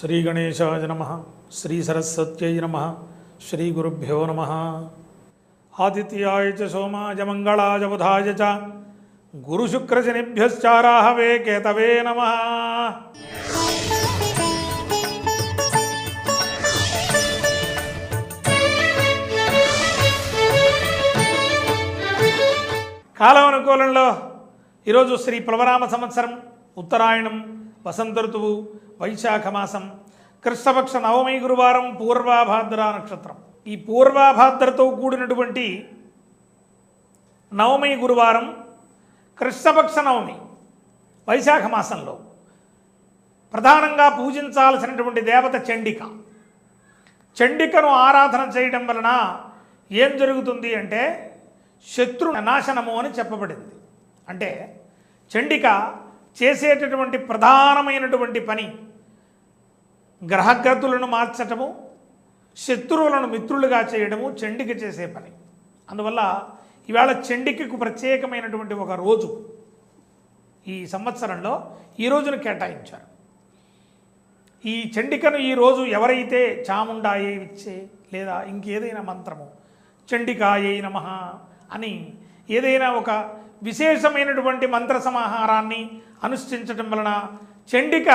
श्री गणेशाय नमः। श्री सरस्वत्यै नमः। श्री गुरुभ्यो नमः। आदित्याय च सोमाय मंगलाय बुधाय च गुरुशुक्रशनिभ्यश्चाराहवे केतवे नमः। కాలం అనుకూలంలో ఈరోజు శ్రీ ప్లవనామ సంవత్సరం ఉత్తరాయణం వసంత ఋతువు వైశాఖ మాసం కృష్ణపక్ష నవమి గురువారం పూర్వాభాద్ర నక్షత్రం. ఈ పూర్వాభాద్రతో కూడినటువంటి నవమి గురువారం కృష్ణపక్ష నవమి వైశాఖ మాసంలో ప్రధానంగా పూజించాల్సినటువంటి దేవత చండిక. చండికను ఆరాధన చేయడం వలన ఏం జరుగుతుంది అంటే శత్రు నాశనము అని చెప్పబడింది. అంటే చండిక చేసేటటువంటి ప్రధానమైనటువంటి పని గ్రహగతులను మార్చటము, శత్రువులను మిత్రులుగా చేయడము చండిక చేసే పని. అందువల్ల ఇవాళ చండికకు ప్రత్యేకమైనటువంటి ఒక రోజు ఈ సంవత్సరంలో ఈ రోజును కేటాయించారు. ఈ చండికను ఈరోజు ఎవరైతే చాముండాయే విచ్చే లేదా ఇంకేదైనా మంత్రము చండికాయే నమః అని ఏదైనా ఒక విశేషమైనటువంటి మంత్ర సమాహారాన్ని అనుష్ఠించటం వలన చండిక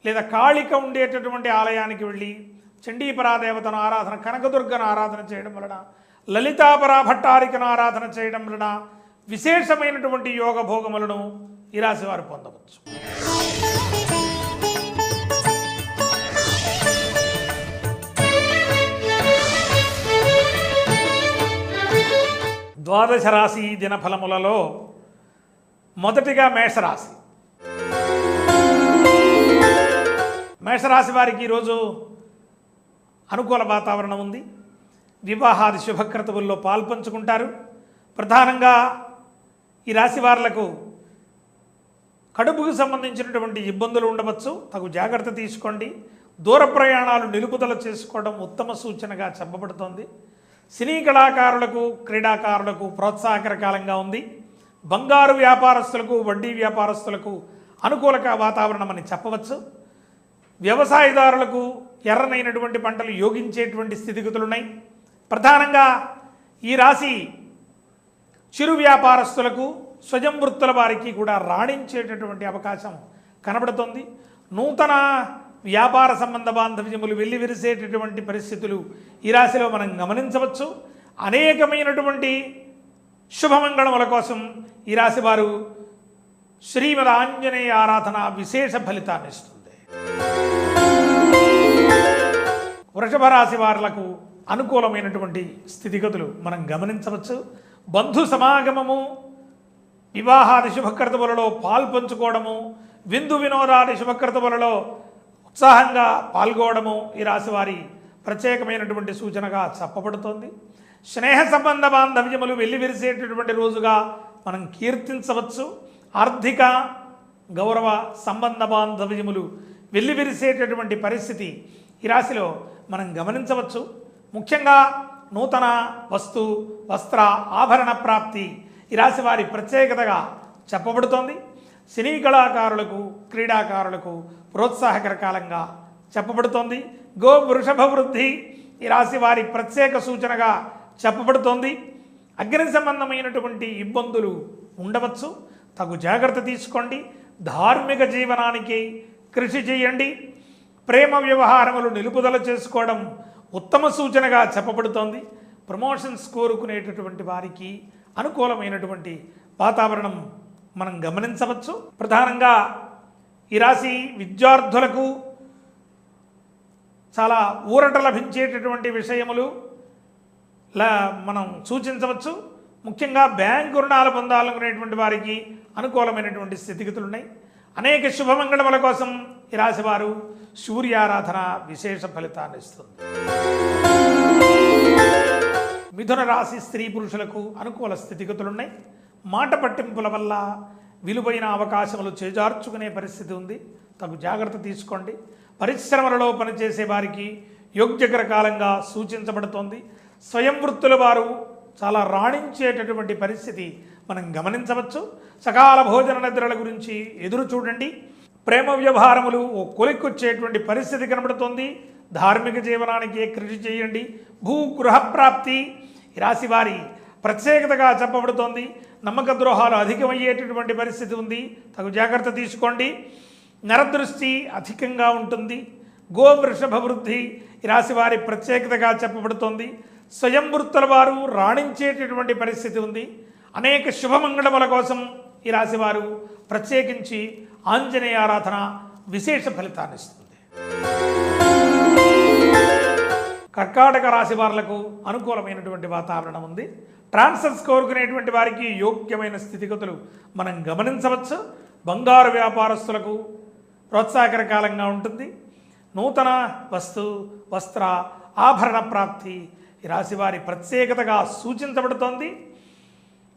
లేదా కాళిక ఉండేటటువంటి ఆలయానికి వెళ్ళి చండీపరాదేవతను ఆరాధన, కనకదుర్గను ఆరాధన చేయడం వలన, లలితాపరా భట్టారికను ఆరాధన చేయడం వలన విశేషమైనటువంటి యోగ భోగములను ఈ రాశి వారు పొందవచ్చు. ద్వాదశ రాశి దినఫలములలో మొదటిగా మేషరాశి. మేషరాశి వారికి ఈరోజు అనుకూల వాతావరణం ఉంది. వివాహాది శుభక్రతువుల్లో పాల్పంచుకుంటారు. ప్రధానంగా ఈ రాశి వారులకు కడుపుకు సంబంధించినటువంటి ఇబ్బందులు ఉండవచ్చు, తగు జాగ్రత్త తీసుకోండి. దూర ప్రయాణాలు నిలుపుదల చేసుకోవడం ఉత్తమ సూచనగా చెప్పబడుతోంది. సినీ కళాకారులకు, క్రీడాకారులకు ప్రోత్సాహకర కాలంగా ఉంది. బంగారు వ్యాపారస్తులకు, వడ్డీ వ్యాపారస్తులకు అనుకూల వాతావరణం అని చెప్పవచ్చు. వ్యవసాయదారులకు ఎర్రనైనటువంటి పంటలు యోగించేటువంటి స్థితిగతులున్నాయి. ప్రధానంగా ఈ రాశి చిరు వ్యాపారస్తులకు, స్వయం వృత్తుల వారికి కూడా రాణించేటటువంటి అవకాశం కనబడుతోంది. నూతన వ్యాపార సంబంధ బాంధవ్యములు వెళ్ళి విరిసేటటువంటి పరిస్థితులు ఈ రాశిలో మనం గమనించవచ్చు. అనేకమైనటువంటి శుభమంగళముల కోసం ఈ రాశి వారు శ్రీమద్ ఆంజనేయ ఆరాధన విశేష ఫలితాన్ని ఇస్తుంది. వృషభ రాశి వారులకు అనుకూలమైనటువంటి స్థితిగతులు మనం గమనించవచ్చు. బంధు సమాగమము, వివాహాది శుభక్రతువులలో పాల్పంచుకోవడము, విందు వినోదాది శుభక్రతువులలో ఉత్సాహంగా పాల్గొనడము ఈ రాశివారి ప్రత్యేకమైనటువంటి సూచనగా చెప్పబడుతోంది. స్నేహ సంబంధ బాంధవ్యములు వెల్లివిరిసేటటువంటి రోజుగా మనం కీర్తించవచ్చు. ఆర్థిక గౌరవ సంబంధ బాంధవ్యములు వెల్లివిరిసేటటువంటి పరిస్థితి ఈ రాశిలో మనం గమనించవచ్చు. ముఖ్యంగా నూతన వస్తు వస్త్ర ఆభరణ ప్రాప్తి ఈ రాశి వారి ప్రత్యేకతగా చెప్పబడుతోంది. సినీ కళాకారులకు, క్రీడాకారులకు ప్రోత్సాహకర కాలంగా చెప్పబడుతోంది. గో వృషభ వృద్ధి ఈ రాశి వారి ప్రత్యేక సూచనగా చెప్పబడుతోంది. అగ్ని సంబంధమైనటువంటి ఇబ్బందులు ఉండవచ్చు, తగు జాగ్రత్త తీసుకోండి. ధార్మిక జీవనానికి కృషి చేయండి. ప్రేమ వ్యవహారములు నిలుపుదల చేసుకోవడం ఉత్తమ సూచనగా చెప్పబడుతోంది. ప్రమోషన్స్ కోరుకునేటటువంటి వారికి అనుకూలమైనటువంటి వాతావరణం మనం గమనించవచ్చు. ప్రధానంగా ఈ రాశి విద్యార్థులకు చాలా ఊరట లభించేటటువంటి విషయములు మనం సూచించవచ్చు. ముఖ్యంగా బ్యాంకు రుణాలు పొందాలనుకునేటువంటి వారికి అనుకూలమైనటువంటి స్థితిగతులు ఉన్నాయి. అనేక శుభమంగళముల కోసం ఈ రాశి వారు సూర్యారాధన విశేష ఫలితాన్ని ఇస్తుంది. మిథున రాశి స్త్రీ పురుషులకు అనుకూల స్థితిగతులు ఉన్నాయి. మాట పట్టింపుల వల్ల విలువైన అవకాశములు చేజార్చుకునే పరిస్థితి ఉంది, తగు జాగ్రత్త తీసుకోండి. పరిశ్రమలలో పనిచేసే వారికి యోగ్యకర కాలంగా సూచించబడుతోంది. స్వయం వృత్తుల వారు చాలా రాణించేటటువంటి పరిస్థితి మనం గమనించవచ్చు. సకాల భోజన నిద్రల గురించి ఎదురు చూడండి. ప్రేమ వ్యవహారములు ఓ కొలిక్కొచ్చేటువంటి పరిస్థితి కనబడుతోంది. ధార్మిక జీవనానికి కృషి చేయండి. భూగృహ ప్రాప్తి ఈ రాశి వారి ప్రత్యేకతగా చెప్పబడుతోంది. నమ్మక ద్రోహాలు అధికమయ్యేటటువంటి పరిస్థితి ఉంది, తగు జాగ్రత్త తీసుకోండి. నరదృష్టి అధికంగా ఉంటుంది. గోవృషభ వృద్ధి ఈ రాశి వారి ప్రత్యేకతగా చెప్పబడుతోంది. స్వయం వృత్తుల వారు రాణించేటటువంటి పరిస్థితి ఉంది. అనేక శుభమంగళముల కోసం ఈ రాశి వారు ప్రత్యేకించి ఆంజనేయ ఆరాధన విశేష ఫలితాన్ని ఇస్తుంది. కర్కాటక రాశి వారులకు అనుకూలమైనటువంటి వాతావరణం ఉంది. ట్రాన్స్ఫర్స్ కోరుకునేటువంటి వారికి యోగ్యమైన స్థితిగతులు మనం గమనించవచ్చు. బంగారు వ్యాపారస్తులకు ప్రోత్సాహకర కాలంగా ఉంటుంది. నూతన వస్త్ర ఆభరణ ప్రాప్తి ఈ రాశి వారి ప్రత్యేకతగా సూచించబడుతోంది.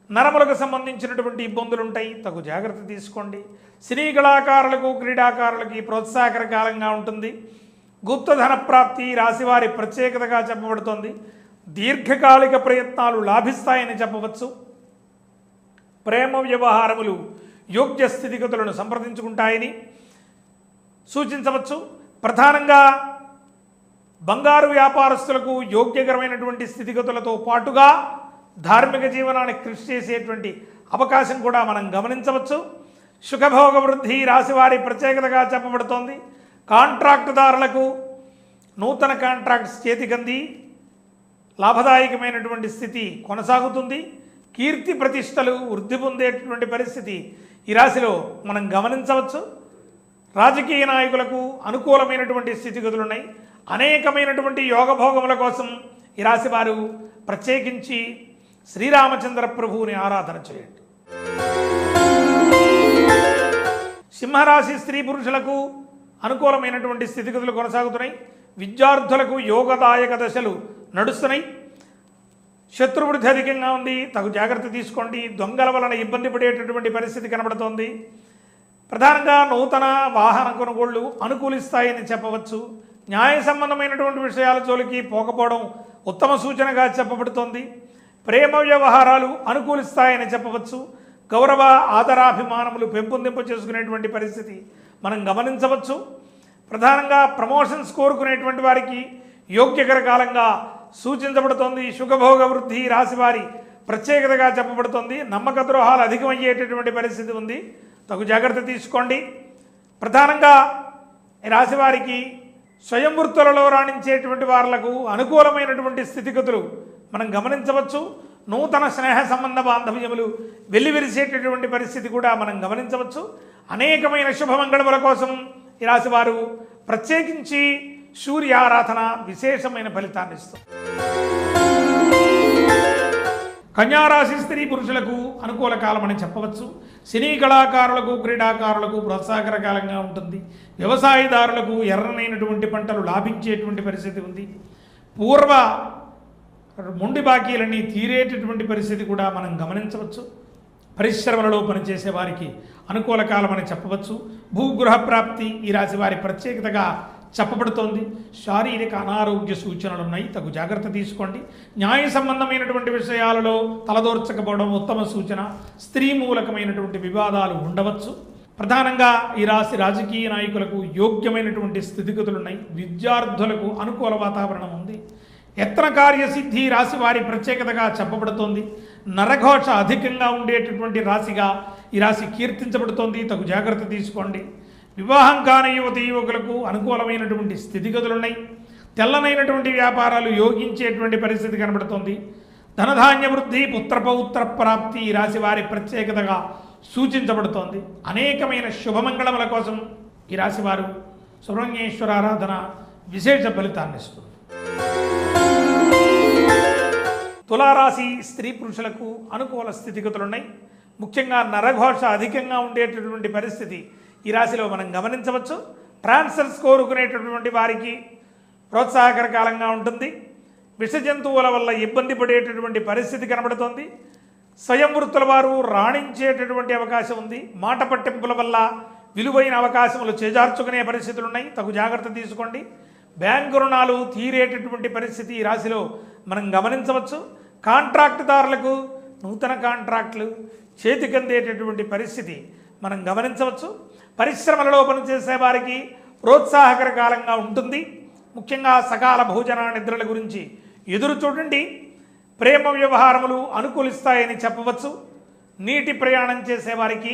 నరములకు సంబంధించినటువంటి ఇబ్బందులు ఉంటాయి, తగు జాగ్రత్త తీసుకోండి. సినీ కళాకారులకు క్రీడాకారులకి ప్రోత్సాహకర కాలంగా ఉంటుంది. గుప్తధన ప్రాప్తి రాశివారి ప్రత్యేకతగా చెప్పబడుతోంది. దీర్ఘకాలిక ప్రయత్నాలు లాభిస్తాయని చెప్పవచ్చు. ప్రేమ వ్యవహారములు యోగ్య స్థితిగతులను సంప్రదించుకుంటాయని సూచించవచ్చు. ప్రధానంగా బంగారు వ్యాపారస్తులకు యోగ్యకరమైనటువంటి స్థితిగతులతో పాటుగా ధార్మిక జీవనానికి కృషి చేసేటువంటి అవకాశం కూడా మనం గమనించవచ్చు. సుఖభోగ వృద్ధి రాశివారి ప్రత్యేకతగా చెప్పబడుతోంది. కాంట్రాక్టుదారులకు నూతన కాంట్రాక్ట్స్ చేతికంది లాభదాయకమైనటువంటి స్థితి కొనసాగుతుంది. కీర్తి ప్రతిష్టలు వృద్ధి పొందేటటువంటి పరిస్థితి ఈ రాశిలో మనం గమనించవచ్చు. రాజకీయ నాయకులకు అనుకూలమైనటువంటి స్థితిగతులు ఉన్నాయి. అనేకమైనటువంటి యోగభోగముల కోసం ఈ రాశి వారు ప్రత్యేకించి శ్రీరామచంద్ర ప్రభువుని ఆరాధన చేయండి. సింహరాశి స్త్రీ పురుషులకు అనుకూలమైనటువంటి స్థితిగతులు కొనసాగుతున్నాయి. విద్యార్థులకు యోగదాయక దశలు నడుస్తున్నాయి. శత్రువృద్ధి అధికంగా ఉంది, తగు జాగ్రత్త తీసుకోండి. దొంగల వలన ఇబ్బంది పడేటటువంటి పరిస్థితి కనబడుతోంది. ప్రధానంగా నూతన వాహన కొనుగోళ్లు అనుకూలిస్తాయని చెప్పవచ్చు. న్యాయ సంబంధమైనటువంటి విషయాల జోలికి పోకపోవడం ఉత్తమ సూచనగా చెప్పబడుతోంది. ప్రేమ వ్యవహారాలు అనుకూలిస్తాయని చెప్పవచ్చు. గౌరవ ఆదరాభిమానములు పెంపొందింపు చేసుకునేటువంటి పరిస్థితి మనం గమనించవచ్చు. ప్రధానంగా ప్రమోషన్స్ కోరుకునేటువంటి వారికి యోగ్యకర కాలంగా సూచించబడుతోంది. సుఖభోగ వృద్ధి రాశివారి ప్రత్యేకతగా చెప్పబడుతోంది. నమ్మక ద్రోహాలు అధికమయ్యేటటువంటి పరిస్థితి ఉంది, తగు జాగ్రత్త తీసుకోండి. ప్రధానంగా రాశివారికి స్వయం వృత్తులలో రాణించేటువంటి వాళ్లకు అనుకూలమైనటువంటి స్థితిగతులు మనం గమనించవచ్చు. నూతన స్నేహ సంబంధ బాంధవ్యములు వెల్లివిరిసేటటువంటి పరిస్థితి కూడా మనం గమనించవచ్చు. అనేకమైన శుభమంగళముల కోసం ఈ రాశి వారు ప్రత్యేకించి సూర్య ఆరాధన విశేషమైన ఫలితాన్ని ఇస్తుంది. కన్యారాశి స్త్రీ పురుషులకు అనుకూల కాలం అని చెప్పవచ్చు. సినీ కళాకారులకు క్రీడాకారులకు ప్రోత్సాహకర కాలంగా ఉంటుంది. వ్యవసాయదారులకు ఎర్రనైనటువంటి పంటలు లాభించేటువంటి పరిస్థితి ఉంది. పూర్వ మొండి బాకీలన్నీ తీరేటటువంటి పరిస్థితి కూడా మనం గమనించవచ్చు. పరిశ్రమలలో పనిచేసే వారికి అనుకూల కాలం అని చెప్పవచ్చు. భూగృహ ప్రాప్తి ఈ రాశి వారి ప్రత్యేకతగా చెప్పబడుతోంది. శారీరక అనారోగ్య సూచనలు ఉన్నాయి, తగు జాగ్రత్త తీసుకోండి. న్యాయ సంబంధమైనటువంటి విషయాలలో తలదోర్చకపోవడం ఉత్తమ సూచన. స్త్రీ మూలకమైనటువంటి వివాదాలు ఉండవచ్చు. ప్రధానంగా ఈ రాశి రాజకీయ నాయకులకు యోగ్యమైనటువంటి స్థితిగతులు ఉన్నాయి. విద్యార్థులకు అనుకూల వాతావరణం ఉంది. యత్న కార్యసిద్ధి రాశి వారి ప్రత్యేకతగా చెప్పబడుతోంది. నరఘోష అధికంగా ఉండేటటువంటి రాశిగా ఈ రాశి కీర్తించబడుతోంది, తగు జాగ్రత్త తీసుకోండి. వివాహం కాని యువతి యువకులకు అనుకూలమైనటువంటి స్థితిగతులున్నాయి. తెల్లనైనటువంటి వ్యాపారాలు యోగించేటువంటి పరిస్థితి కనబడుతోంది. ధనధాన్య వృద్ధి పుత్రపౌత్ర ప్రాప్తి ఈ రాశి వారి ప్రత్యేకతగా సూచించబడుతోంది. అనేకమైన శుభమంగళముల కోసం ఈ రాశి వారు సుబ్రహ్మణ్యేశ్వర ఆరాధన విశేష ఫలితాన్ని ఇస్తుంది. తులారాశి స్త్రీ పురుషులకు అనుకూల స్థితిగతులున్నాయి. ముఖ్యంగా నరఘోష అధికంగా ఉండేటటువంటి పరిస్థితి ఈ రాశిలో మనం గమనించవచ్చు. ట్రాన్స్ఫర్స్ కోరుకునేటటువంటి వారికి ప్రోత్సాహకర కాలంగా ఉంటుంది. విష జంతువుల వల్ల ఇబ్బంది పడేటటువంటి పరిస్థితి కనబడుతోంది. స్వయం వృత్తుల వారు రాణించేటటువంటి అవకాశం ఉంది. మాట పట్టింపుల వల్ల విలువైన అవకాశములు చేజార్చుకునే పరిస్థితులు ఉన్నాయి, తగు జాగ్రత్త తీసుకోండి. బ్యాంకు రుణాలు తీరేటటువంటి పరిస్థితి ఈ రాశిలో మనం గమనించవచ్చు. కాంట్రాక్టుదారులకు నూతన కాంట్రాక్టులు చేతికందేటటువంటి పరిస్థితి మనం గమనించవచ్చు. పరిశ్రమలలో పనిచేసే వారికి ప్రోత్సాహకర కాలంగా ఉంటుంది. ముఖ్యంగా సకాల భోజన నిద్రల గురించి ఎదురు చూడండి. ప్రేమ వ్యవహారములు అనుకూలిస్తాయని చెప్పవచ్చు. నీటి ప్రయాణం చేసేవారికి,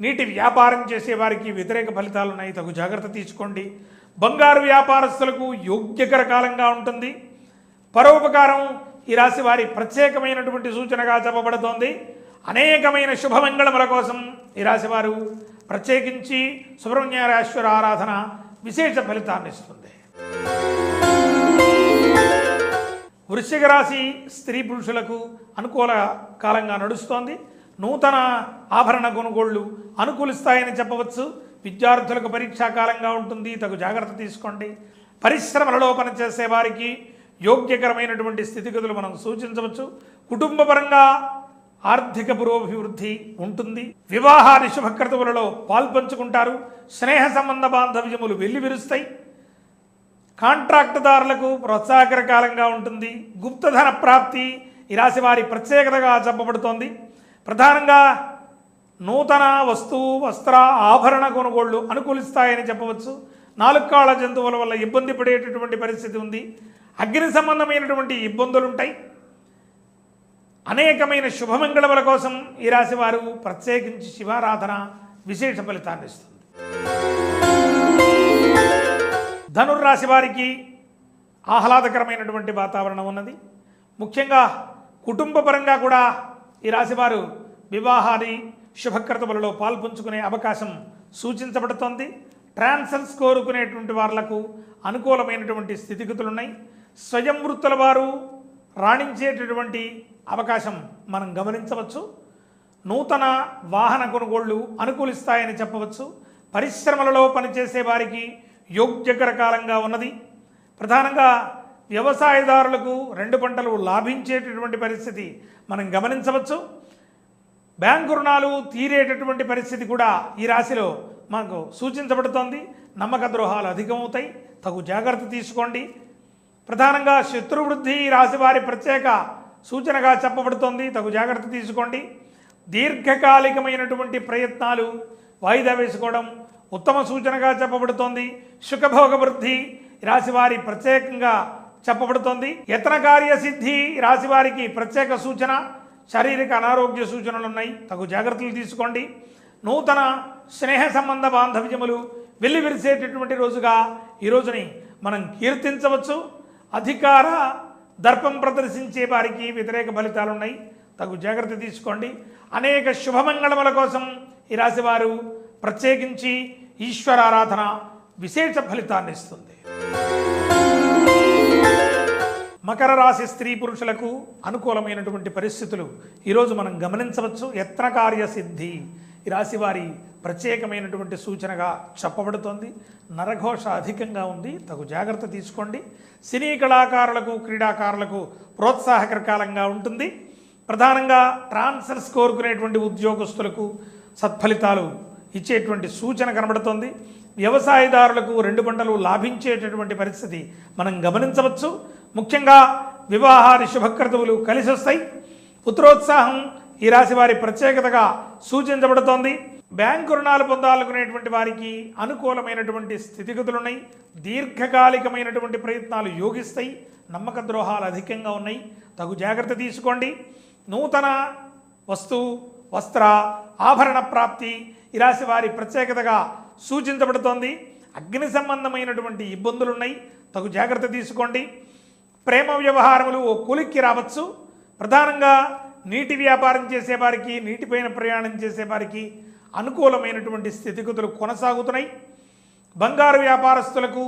నీటి వ్యాపారం చేసేవారికి వ్యతిరేక ఫలితాలు ఉన్నాయి, తగు జాగ్రత్త తీసుకోండి. బంగారు వ్యాపారస్తులకు యోగ్యకర కాలంగా ఉంటుంది. పరోపకారం ఈ రాశి వారి ప్రత్యేకమైనటువంటి సూచనగా చెప్పబడుతోంది. అనేకమైన శుభమంగళముల కోసం ఈ రాశి వారు ప్రత్యేకించి సుబ్రహ్మణ్యేశ్వర ఆరాధన విశేష ఫలితాన్ని ఇస్తుంది. వృశ్చిక రాశి స్త్రీ పురుషులకు అనుకూల కాలంగా నడుస్తోంది. నూతన ఆభరణ కొనుగోళ్లు అనుకూలిస్తాయని చెప్పవచ్చు. విద్యార్థులకు పరీక్షా కాలంగా ఉంటుంది, తగు జాగ్రత్త తీసుకోండి. పరిశ్రమలలో పనిచేసే వారికి యోగ్యకరమైనటువంటి స్థితిగతులు మనం సూచించవచ్చు. కుటుంబపరంగా ఆర్థిక పురోభివృద్ధి ఉంటుంది. వివాహాది శుభక్రతువులలో పాల్పంచుకుంటారు. స్నేహ సంబంధ బాంధవ్యములు వెల్లివిరుస్తాయి. కాంట్రాక్టుదారులకు ప్రోత్సాహకర కాలంగా ఉంటుంది. గుప్తధన ప్రాప్తి ఈ రాశి వారి ప్రత్యేకతగా చెప్పబడుతోంది. ప్రధానంగా నూతన వస్తువు, వస్త్ర, ఆభరణ కొనుగోళ్లు అనుకూలిస్తాయని చెప్పవచ్చు. 4 కాళ్ళ జంతువుల వల్ల ఇబ్బంది పడేటటువంటి పరిస్థితి ఉంది. అగ్ని సంబంధమైనటువంటి ఇబ్బందులుంటాయి. అనేకమైన శుభమంగళముల కోసం ఈ రాశి వారు ప్రత్యేకించి శివారాధన విశేష ఫలితాన్ని ఇస్తుంది. ధనుర్రాశి వారికి ఆహ్లాదకరమైనటువంటి వాతావరణం ఉన్నది. ముఖ్యంగా కుటుంబపరంగా కూడా ఈ రాశివారు వివాహాది శుభక్రతువులలో పాల్పంచుకునే అవకాశం సూచించబడుతోంది. ట్రాన్స్ఫర్స్ కోరుకునేటువంటి వాళ్లకు అనుకూలమైనటువంటి స్థితిగతులు ఉన్నాయి. స్వయం వృత్తుల వారు రాణించేటటువంటి అవకాశం మనం గమనించవచ్చు. నూతన వాహన కొనుగోళ్లు అనుకూలిస్తాయని చెప్పవచ్చు. పరిశ్రమలలో పనిచేసే వారికి యోగ్యకర కాలంగా ఉన్నది. ప్రధానంగా వ్యవసాయదారులకు 2 పంటలు లాభించేటటువంటి పరిస్థితి మనం గమనించవచ్చు. బ్యాంకు రుణాలు తీరేటటువంటి పరిస్థితి కూడా ఈ రాశిలో మనకు సూచించబడుతోంది. నమ్మక ద్రోహాలు అధికమవుతాయి, తగు జాగ్రత్త తీసుకోండి. ప్రధానంగా శత్రువృద్ధి ఈ రాశి వారి ప్రత్యేక సూచనగా చెప్పబడుతోంది, తగు జాగ్రత్త తీసుకోండి. దీర్ఘకాలికమైనటువంటి ప్రయత్నాలు వాయిదా వేసుకోవడం ఉత్తమ సూచనగా చెప్పబడుతోంది. సుఖభోగ వృద్ధి రాశివారి ప్రత్యేకంగా చెప్పబడుతోంది. యత్న కార్యసిద్ధి రాశివారికి ప్రత్యేక సూచన. శారీరక అనారోగ్య సూచనలు ఉన్నాయి, తగు జాగ్రత్తలు తీసుకోండి. నూతన స్నేహ సంబంధ బాంధవ్యములు వెల్లివిరిసేటటువంటి రోజుగా ఈ రోజుని మనం కీర్తించవచ్చు. అధికార దర్పం ప్రదర్శించే వారికి వ్యతిరేక ఫలితాలు ఉన్నాయి, తగు జాగ్రత్త తీసుకోండి. అనేక శుభమంగళముల కోసం ఈ రాశివారు ప్రత్యేకించి ఈశ్వరారాధన విశేష ఫలితాన్ని ఇస్తుంది. మకర రాశి స్త్రీ పురుషులకు అనుకూలమైనటువంటి పరిస్థితులు ఈరోజు మనం గమనించవచ్చు. యత్న కార్యసిద్ధి ఈ రాశి వారి ప్రత్యేకమైనటువంటి సూచనగా చెప్పబడుతోంది. నరఘోష అధికంగా ఉంది, తగు జాగ్రత్త తీసుకోండి. సినీ కళాకారులకు, క్రీడాకారులకు ప్రోత్సాహకర కాలంగా ఉంటుంది. ప్రధానంగా ట్రాన్స్ఫర్స్ కోరుకునేటువంటి ఉద్యోగస్తులకు సత్ఫలితాలు ఇచ్చేటువంటి సూచన కనబడుతోంది. వ్యవసాయదారులకు 2 పంటలు లాభించేటటువంటి పరిస్థితి మనం గమనించవచ్చు. ముఖ్యంగా వివాహాది శుభక్రతువులు కలిసి వస్తాయి. పుత్రోత్సాహం ఈ రాశి వారి ప్రత్యేకతగా సూచించబడుతోంది. బ్యాంకు రుణాలు పొందాలనుకునేటువంటి వారికి అనుకూలమైనటువంటి స్థితిగతులు ఉన్నాయి. దీర్ఘకాలికమైనటువంటి ప్రయత్నాలు యోగిస్తాయి. నమ్మక ద్రోహాలు అధికంగా ఉన్నాయి, తగు జాగ్రత్త తీసుకోండి. నూతన వస్తువు, వస్త్ర, ఆభరణ ప్రాప్తి ఈ రాశి వారి ప్రత్యేకతగా సూచించబడుతోంది. అగ్ని సంబంధమైనటువంటి ఇబ్బందులున్నాయి, తగు జాగ్రత్త తీసుకోండి. ప్రేమ వ్యవహారములు ఓ కొలిక్కి రావచ్చు. ప్రధానంగా నీటి వ్యాపారం చేసేవారికి, నీటిపైన ప్రయాణం చేసేవారికి అనుకూలమైనటువంటి స్థితిగతులు కొనసాగుతున్నాయి. బంగారు వ్యాపారస్తులకు,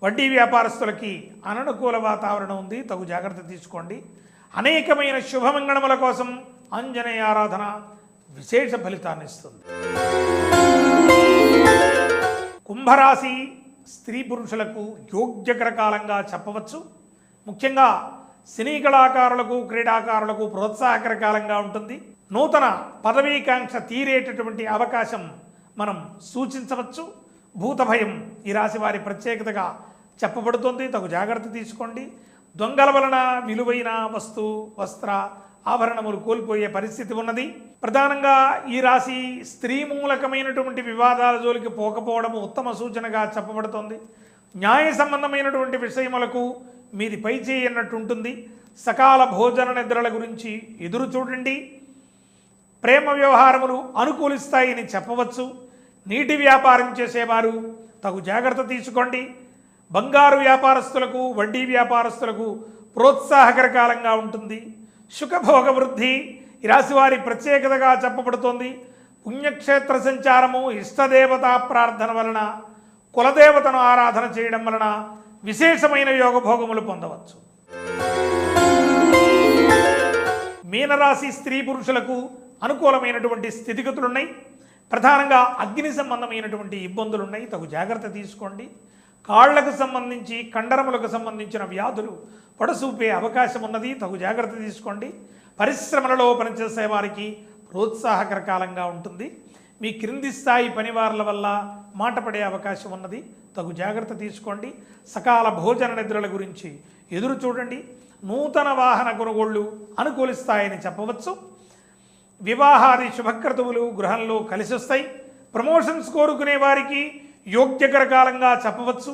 వడ్డీ వ్యాపారస్తులకి అననుకూల వాతావరణం ఉంది, తగు జాగ్రత్త తీసుకోండి. అనేకమైన శుభమంగళముల కోసం ఆంజనేయ ఆరాధన విశేష ఫలితాన్ని ఇస్తుంది. కుంభరాశి స్త్రీ పురుషులకు యోగ్యకర కాలంగా చెప్పవచ్చు. ముఖ్యంగా సినీ కళాకారులకు, క్రీడాకారులకు ప్రోత్సాహకర కాలంగా ఉంటుంది. నూతన పదవీకాంక్ష తీరేటటువంటి అవకాశం మనం సూచించవచ్చు. భూత భయం ఈ రాశి వారి ప్రత్యేకతగా చెప్పబడుతుంది, తగు జాగ్రత్త తీసుకోండి. దొంగల వలన విలువైన వస్తు, వస్త్ర, ఆభరణములు కోల్పోయే పరిస్థితి ఉన్నది. ప్రధానంగా ఈ రాశి స్త్రీ మూలకమైనటువంటి వివాదాల జోలికి పోకపోవడము ఉత్తమ సూచనగా చెప్పబడుతోంది. న్యాయ సంబంధమైనటువంటి విషయములకు మీది పై చేయన్నట్టు ఉంటుంది. సకాల భోజన నిద్రల గురించి ఎదురు చూడండి. ప్రేమ వ్యవహారములు అనుకూలిస్తాయని చెప్పవచ్చు. నీటి వ్యాపారం చేసేవారు తగు జాగ్రత్త తీసుకోండి. బంగారు వ్యాపారస్తులకు, వడ్డీ వ్యాపారస్తులకు ప్రోత్సాహకర కాలంగా ఉంటుంది. సుఖభోగ వృద్ధి ఈ రాశివారి ప్రత్యేకతగా చెప్పబడుతోంది. పుణ్యక్షేత్ర సంచారము, ఇష్టదేవతా ప్రార్థన వలన, కులదేవతను ఆరాధన చేయడం వలన విశేషమైన యోగభోగములు పొందవచ్చు. మీనరాశి స్త్రీ పురుషులకు అనుకూలమైనటువంటి స్థితిగతులున్నాయి. ప్రధానంగా అగ్ని సంబంధమైనటువంటి ఇబ్బందులున్నాయి, తగు జాగ్రత్త తీసుకోండి. కాళ్లకు సంబంధించి, కండరములకు సంబంధించిన వ్యాధులు పొడసూపే అవకాశం ఉన్నది, తగు జాగ్రత్త తీసుకోండి. పరిశ్రమలలో పనిచేసే వారికి ప్రోత్సాహకర కాలంగా ఉంటుంది. మీ క్రింది స్థాయి పనివారుల వల్ల మాట పడే అవకాశం ఉన్నది, తగు జాగ్రత్త తీసుకోండి. సకాల భోజన నిద్రల గురించి ఎదురు చూడండి. నూతన వాహన కొనుగోళ్లు అనుకూలిస్తాయని చెప్పవచ్చు. వివాహాది శుభక్రతువులు గృహంలో కలిసొస్తాయి. ప్రమోషన్స్ కోరుకునే వారికి యోగ్యకర కాలంగా చెప్పవచ్చు.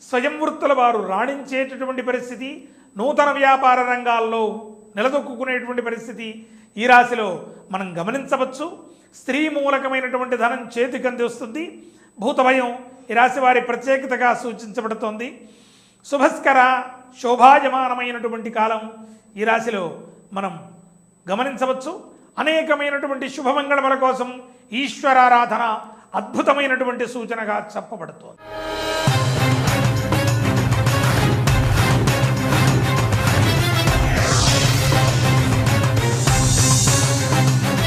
స్వయం వృత్తుల వారు రాణించేటటువంటి పరిస్థితి, నూతన వ్యాపార రంగాల్లో నిలదొక్కునేటువంటి పరిస్థితి ఈ రాశిలో మనం గమనించవచ్చు. స్త్రీ మూలకమైనటువంటి ధనం చేతికి అందిస్తుంది. భూతభయం ఈ రాశి వారి ప్రత్యేకతగా సూచించబడుతోంది. శుభస్కర శోభాయమానమైనటువంటి కాలం ఈ రాశిలో మనం గమనించవచ్చు. అనేకమైనటువంటి శుభమంగళముల కోసం ఈశ్వరారాధన అద్భుతమైనటువంటి సూచనగా చెప్పబడుతోంది.